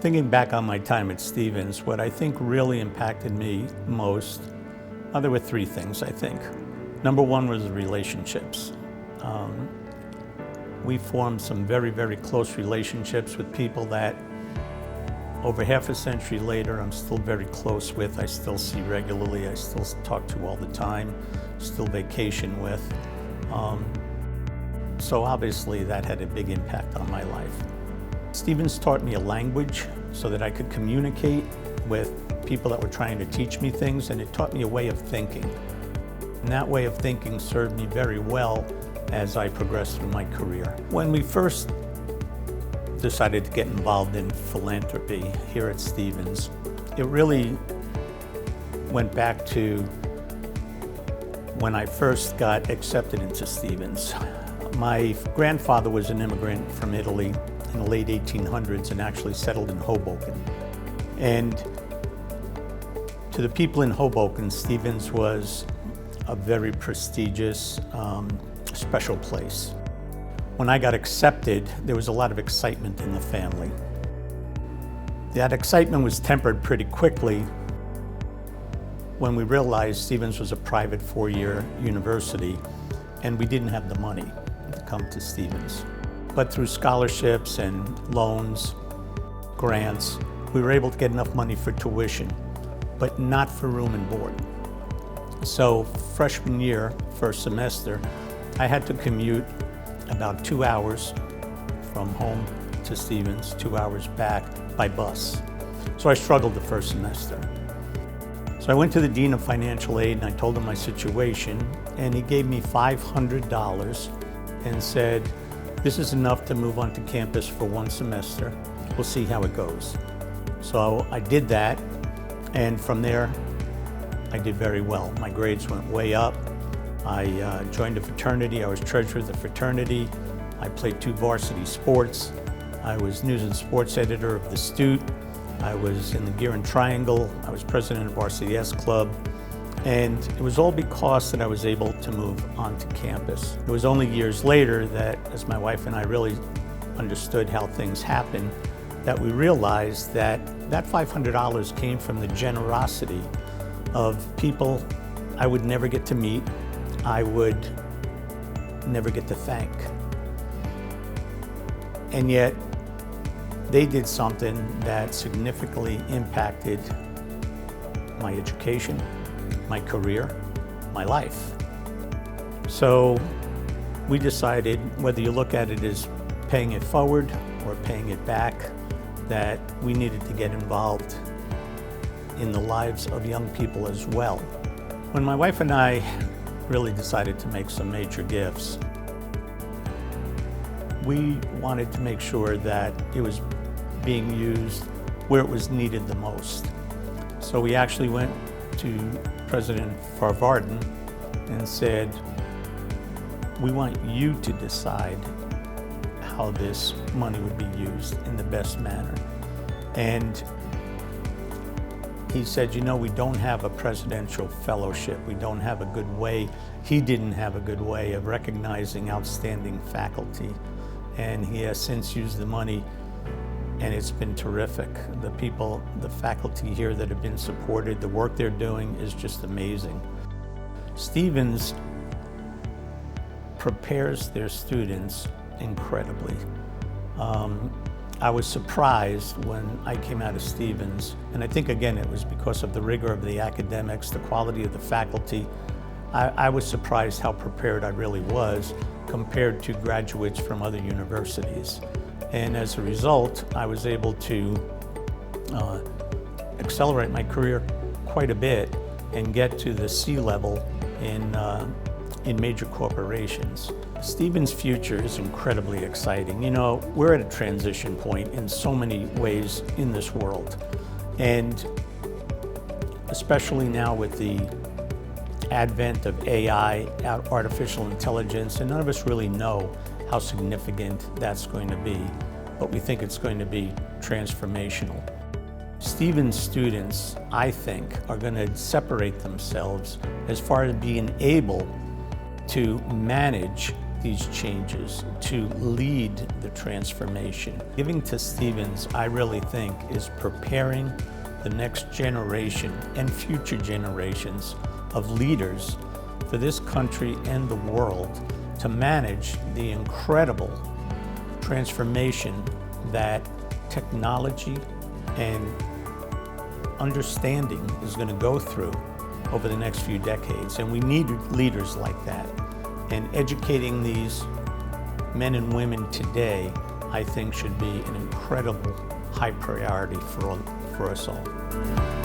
Thinking back on my time at Stevens, what I think really impacted me most, there were three things, I think. Number one was the relationships. We formed some very, very close relationships with people that over half a century later, I'm still very close with. I still see regularly, I still talk to all the time, still vacation with. So obviously that had a big impact on my life. Stevens taught me a language so that I could communicate with people that were trying to teach me things, and it taught me a way of thinking. And that way of thinking served me very well as I progressed through my career. When we first decided to get involved in philanthropy here at Stevens, it really went back to when I first got accepted into Stevens. My grandfather was an immigrant from Italy in the late 1800s and actually settled in Hoboken. And to the people in Hoboken, Stevens was a very prestigious, special place. When I got accepted, there was a lot of excitement in the family. That excitement was tempered pretty quickly when we realized Stevens was a private four-year university and we didn't have the money to come to Stevens. But through scholarships and loans, grants, we were able to get enough money for tuition, but not for room and board. So freshman year, first semester, I had to commute about 2 hours from home to Stevens, 2 hours back by bus. So I struggled the first semester. So I went to the Dean of Financial Aid and I told him my situation, and he gave me $500 and said, "This is enough to move onto campus for one semester. We'll see how it goes." So I did that, and from there, I did very well. My grades went way up. I joined a fraternity. I was treasurer of the fraternity. I played 2 varsity sports. I was news and sports editor of The Stute. I was in the Gear and Triangle. I was president of Varsity S Club. And it was all because that I was able to move onto campus. It was only years later that, as my wife and I really understood how things happen, that we realized that that $500 came from the generosity of people I would never get to meet, I would never get to thank. And yet, they did something that significantly impacted my education, my career, my life. So we decided, whether you look at it as paying it forward or paying it back, that we needed to get involved in the lives of young people as well. When my wife and I really decided to make some major gifts, we wanted to make sure that it was being used where it was needed the most. So we actually went to President Farvarden and said, "We want you to decide how this money would be used in the best manner." And he said, "You know, we don't have a presidential fellowship. We don't have a good way." He didn't have a good way of recognizing outstanding faculty. And he has since used the money, and it's been terrific. The people, the faculty here that have been supported, the work they're doing is just amazing. Stevens prepares their students incredibly. I was surprised when I came out of Stevens, and I think again it was because of the rigor of the academics, the quality of the faculty. I was surprised how prepared I really was compared to graduates from other universities. And as a result, I was able to accelerate my career quite a bit and get to the C-level in major corporations. Stevens' future is incredibly exciting. You know, we're at a transition point in so many ways in this world. And especially now with the advent of AI, artificial intelligence, and none of us really know how significant that's going to be, but we think it's going to be transformational. Stevens students, I think, are going to separate themselves as far as being able to manage these changes, to lead the transformation. Giving to Stevens, I really think, is preparing the next generation and future generations of leaders for this country and the world to manage the incredible transformation that technology and understanding is going to go through over the next few decades. And we need leaders like that. And educating these men and women today, I think, should be an incredible high priority for us all.